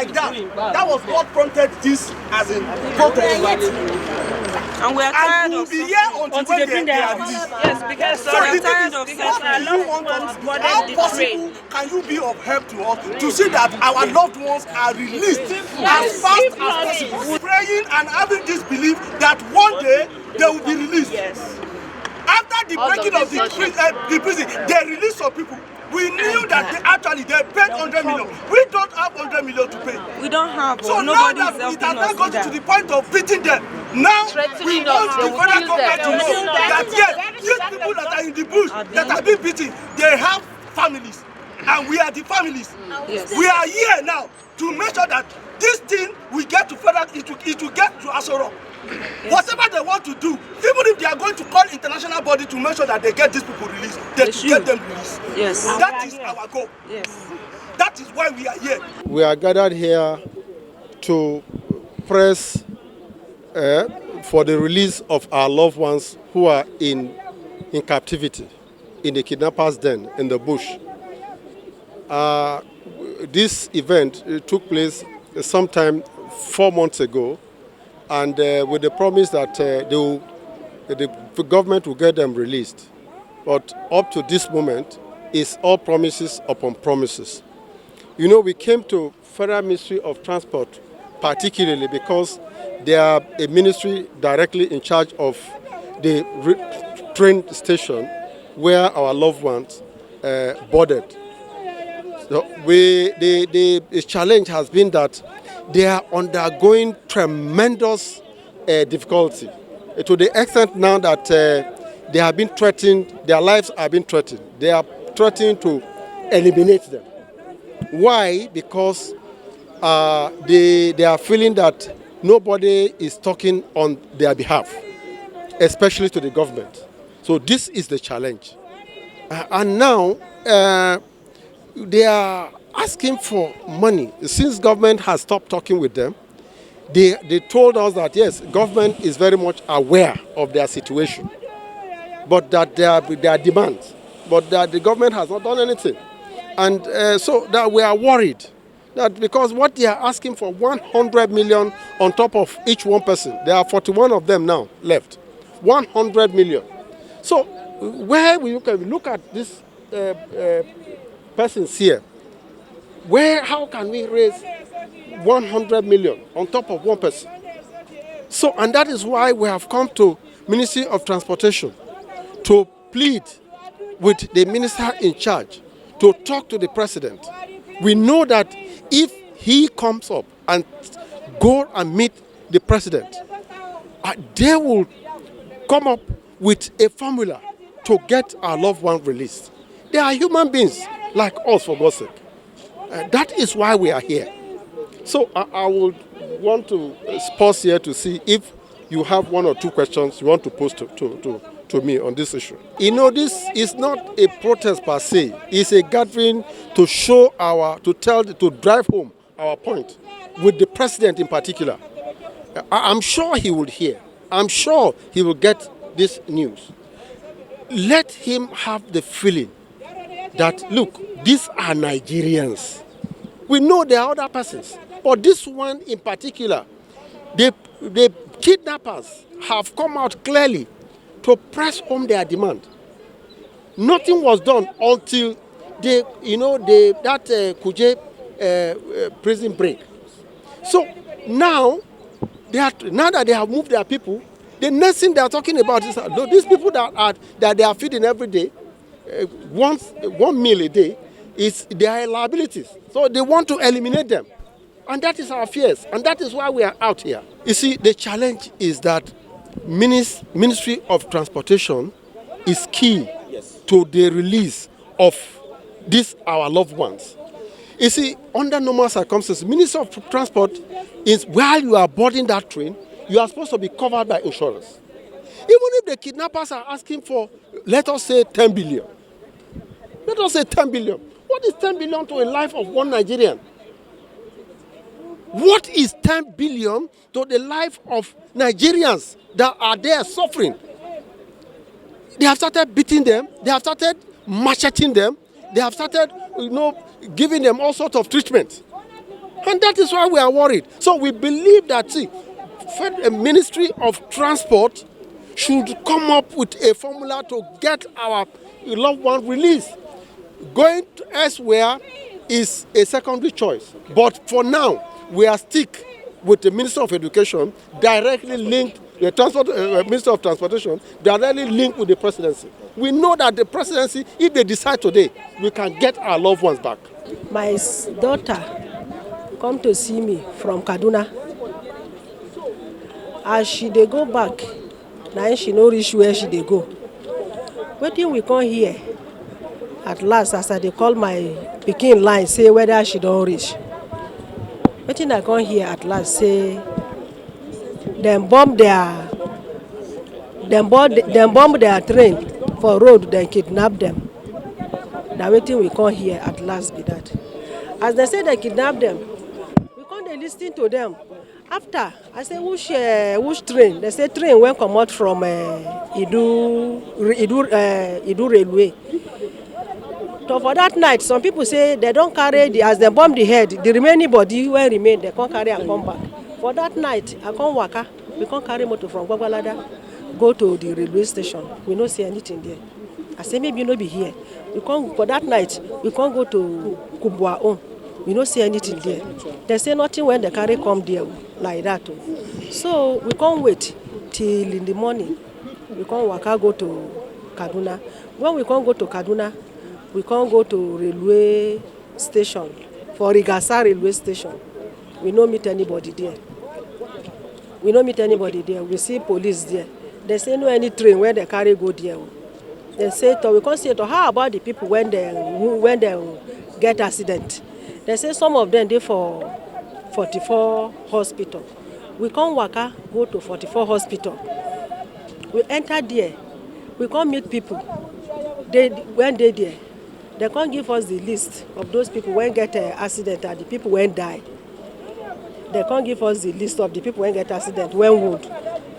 like that. That was what prompted this as in protest. And we are tired of be here until when they are released. Yes, because So we are the thing tired is, of what do you want us to do? How possible can you be of help to us to see that our loved ones are released as fast as possible? Praying and having this belief that one day they will be released. Yes. After the breaking of the prison, they released some people. We knew that they paid 100 million. We don't have 100 million to pay. We don't have. So now that it has not gotten to the point of beating them, now we want the federal government to know that yes, these people that are in the bush, that have been beaten, they have families. And we are the families. Yes. We are here now to make sure that this thing will get to federal, it will get to Asoro. Yes. Whatever they want to do, even if they are going to call international body to make sure that they get these people released, they should get them released. Yes. That is our goal. Yes. That is why we are here. We are gathered here to press for the release of our loved ones who are in captivity, in the kidnappers' den in the bush. This event took place sometime 4 months ago, and with the promise that the government will get them released. But up to this moment, it's all promises upon promises. You know, we came to Federal Ministry of Transport particularly because they are a ministry directly in charge of the train station where our loved ones boarded. So the challenge has been that they are undergoing tremendous difficulty to the extent now that they have been threatened, their lives have been threatened. They are threatening to eliminate them. Why? Because they are feeling that nobody is talking on their behalf, especially to the government. So this is the challenge. And now they are asking for money. Since government has stopped talking with them, they told us that yes, government is very much aware of their situation, but that their demands, but that the government has not done anything. And so that we are worried that because what they are asking for 100 million on top of each one person, there are 41 of them now left, 100 million. So where we look at this persons here, how can we raise 100 million on top of one person? So, and that is why we have come to Ministry of Transportation to plead with the minister in charge to talk to the president. We know that if he comes up and go and meet the president, they will come up with a formula to get our loved one released. They are human beings like us, for God's sake. That is why we are here. So I would want to pause here to see if you have one or two questions you want to pose to me on this issue. You know, this is not a protest per se. It's a gathering to show to drive home our point with the president in particular. I'm sure he will hear. I'm sure he will get this news. Let him have the feeling that, look, these are Nigerians. We know there are other persons, but this one in particular, the kidnappers have come out clearly to press home their demand. Nothing was done until that Kuje prison break. So now that they have moved their people, the next thing they are talking about is these people that they are feeding every day, one meal a day, is their liabilities. So they want to eliminate them. And that is our fears. And that is why we are out here. You see, the challenge is that Ministry of Transportation is key to the release of our loved ones. You see, under normal circumstances, Ministry of Transport is, while you are boarding that train, you are supposed to be covered by insurance. Even if the kidnappers are asking for, let us say, 10 billion. Let us say 10 billion. What is 10 billion to a life of one Nigerian? What is 10 billion to the life of Nigerians that are there suffering? They have started beating them. They have started macheting them. They have started, giving them all sorts of treatment. And that is why we are worried. So we believe that, see, Ministry of Transport should come up with a formula to get our loved one released. Going elsewhere is a secondary choice. But for now, we are stick with the Minister of Education, directly linked, the Minister of Transportation, directly linked with the presidency. We know that the presidency, if they decide today, we can get our loved ones back. My daughter come to see me from Kaduna. As she dey go back, na she no reach where she dey go. Wetin we come here at last as I dey call my pikin line say whether she don reach. Wetin I come here at last say dem bomb their train for road, dem kidnap dem. Na wetin we come here at last be that. As they say they kidnap them, we come dey lis ten to them. After I say which train? They say train wey comot from Idu railway. So for that night, some people say they don carry as they bomb the head, the remaining body wey remain, they come carry and come back. For that night, I come waka, we come carry motor from Gwagwalada, go to the railway station. We no see anything there. I say maybe no be here. We come for that night, we can't go to Kubwa own. We don't see anything there. They say nothing when they carry come there like that. So we can't wait till in the morning. We can't waka go to Kaduna. When we can't go to Kaduna, we can't go to railway station, for Rigasa railway station. We don't meet anybody there. We don't meet anybody there. We see police there. They say no any train where they carry go there. They say to we can't say to how about the people when they get accident. They say some of them they for 44 hospital. We can't waka go to 44 hospital. We enter there. We can't meet people. When they there, they can't give us the list of those people when get accident and the people when die. They can't give us the list of the people when get accident, when wound.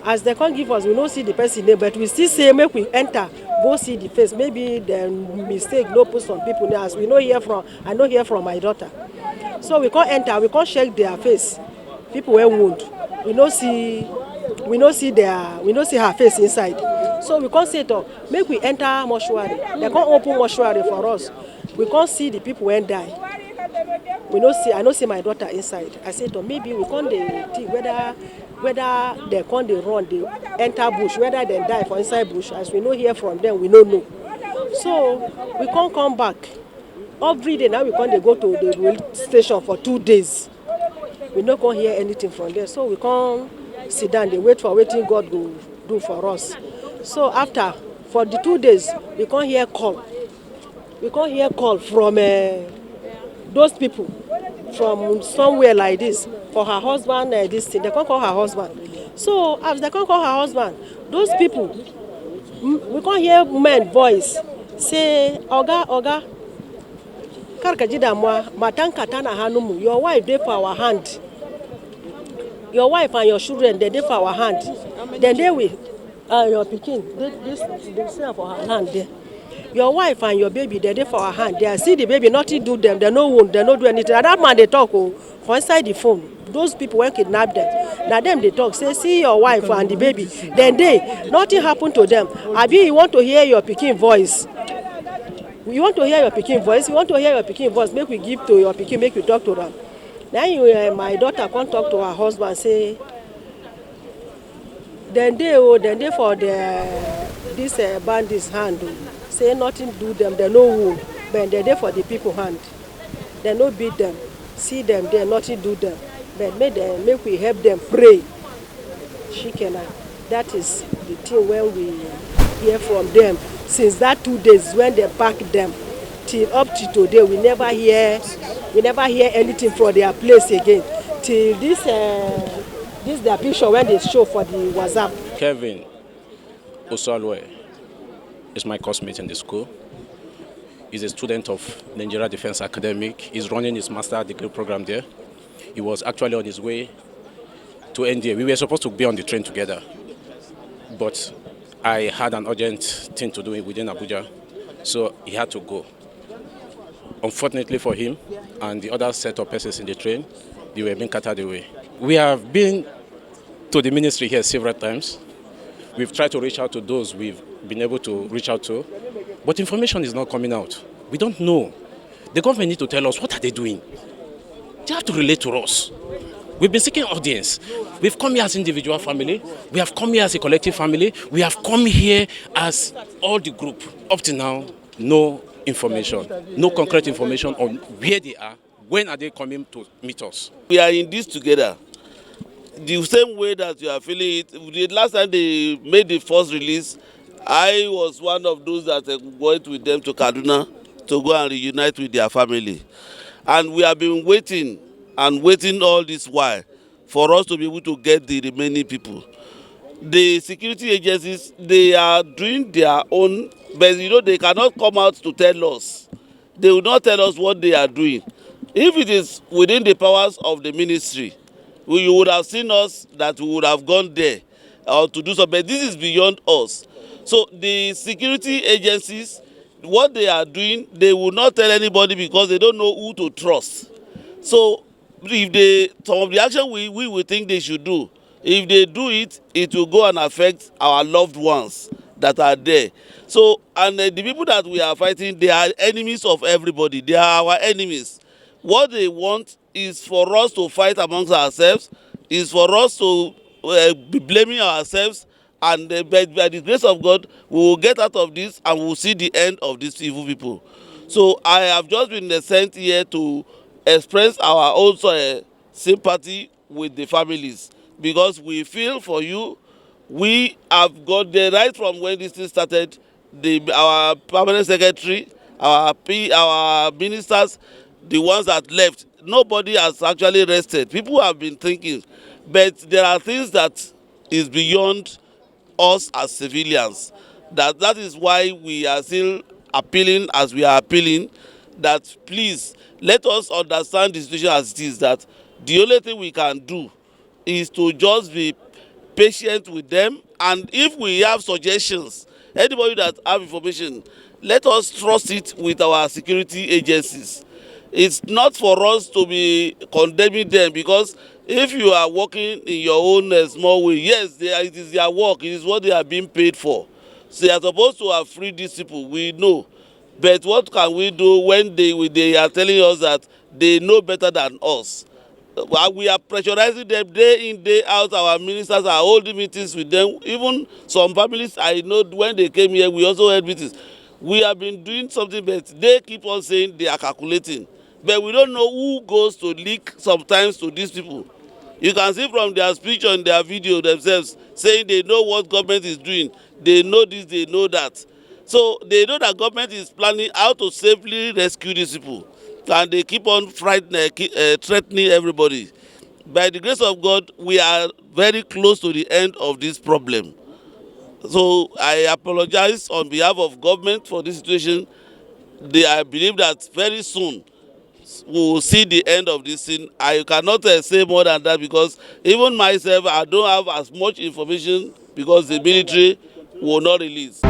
As they can't give us, we don't see the person name, but we still say make we enter, go see the face. Maybe the mistake no put some people there. As we know here from, I know here from my daughter. So we can't enter, we can't check their face. People when wound, we don't see her face inside. So we can't say to make we enter mortuary. They can't open mortuary for us. We can't see the people when die. We don't see. I don't see my daughter inside. I said to maybe we can't think whether they can't run, they enter bush, whether they die for inside bush. As we know here from them, we don't know. So we can't come back. Every day now we can't go to the rail station for 2 days. We not can't hear anything from there. So we can't sit down. They wait for waiting God will do for us. So after for the 2 days, we can't hear call. We can't hear call from those people from somewhere like this for her husband. This thing they can't call her husband. So as they can't call her husband, those people we can't hear men voice say Oga. Your wife dey for our hand. Your wife and your children they dey for our hand. Then they will your pikin they say for her hand there. Your wife and your baby they dey for our hand. They see the baby nothing do them. They no wound. They no do anything. And that man they talk for inside the phone. Those people when kidnap them. Now them they talk say see your wife and the baby. Then nothing happen to them. Abi you want to hear your pikin voice. You want to hear your pikin voice? You want to hear your pikin voice? Make we give to your pikin, make we talk to them. Then my daughter can't talk to her husband, say, then they for this bandits hand, say nothing do them, they no wound, but they for the people hand. They no beat them, see them there, nothing do them, but make we help them pray. That is the thing when we hear from them. Since that 2 days when they pack them, till up to today, we never hear anything from their place again. Till this their picture when they show for the WhatsApp. Kevin Osalwe is my classmate in the school. He's a student of Nigeria Defense Academic. He's running his master's degree program there. He was actually on his way to NDA. We were supposed to be on the train together, but I had an urgent thing to do within Abuja, so he had to go. Unfortunately for him and the other set of persons in the train, they were being carted away. We have been to the ministry here several times. We've tried to reach out to those we've been able to reach out to, but information is not coming out. We don't know. The government need to tell us, what are they doing? They have to relate to us. We've been seeking audience. We've come here as individual family. We have come here as a collective family. We have come here as all the group. Up to now, no information, no concrete information on where they are, when are they coming to meet us. We are in this together. The same way that you are feeling it. The last time they made the first release, I was one of those that went with them to Kaduna to go and reunite with their family. And we have been waiting and waiting all this while for us to be able to get the remaining people. The security agencies, they are doing their own, but they cannot come out to tell us. They will not tell us what they are doing. If it is within the powers of the ministry, you would have seen us that we would have gone there to do something. But this is beyond us. So the security agencies, what they are doing, they will not tell anybody because they don't know who to trust. So if some of the action we will think they should do, if they do it, it will go and affect our loved ones that are there. So, and the people that we are fighting, they are enemies of everybody. They are our enemies. What they want is for us to fight amongst ourselves, is for us to be blaming ourselves, and by the grace of God, we will get out of this and we will see the end of these evil people. So I have just been sent here to express our own sympathy with the families, because we feel for you. We have got the right from when this thing started. Our permanent secretary, our ministers, the ones that left, nobody has actually rested. People have been thinking, but there are things that is beyond us as civilians. That is why we are still appealing as we are appealing, that please let us understand the situation as it is, that the only thing we can do is to just be patient with them, and if we have suggestions, anybody that have information, let us trust it with our security agencies. It's not for us to be condemning them, because if you are working in your own small way, yes, it is their work, it is what they are being paid for. So they are supposed to have freed these people, we know. But what can we do when they are telling us that they know better than us? We are pressurizing them day in, day out. Our ministers are holding meetings with them. Even some families, I know when they came here, we also had meetings. We have been doing something, but they keep on saying they are calculating. But we don't know who goes to leak sometimes to these people. You can see from their speech on their video themselves saying they know what government is doing. They know this, they know that. So they know that government is planning how to safely rescue these people. And they keep on threatening everybody. By the grace of God, we are very close to the end of this problem. So I apologize on behalf of government for this situation. I believe that very soon we will see the end of this thing. I cannot say more than that, because even myself, I don't have as much information, because the military will not release.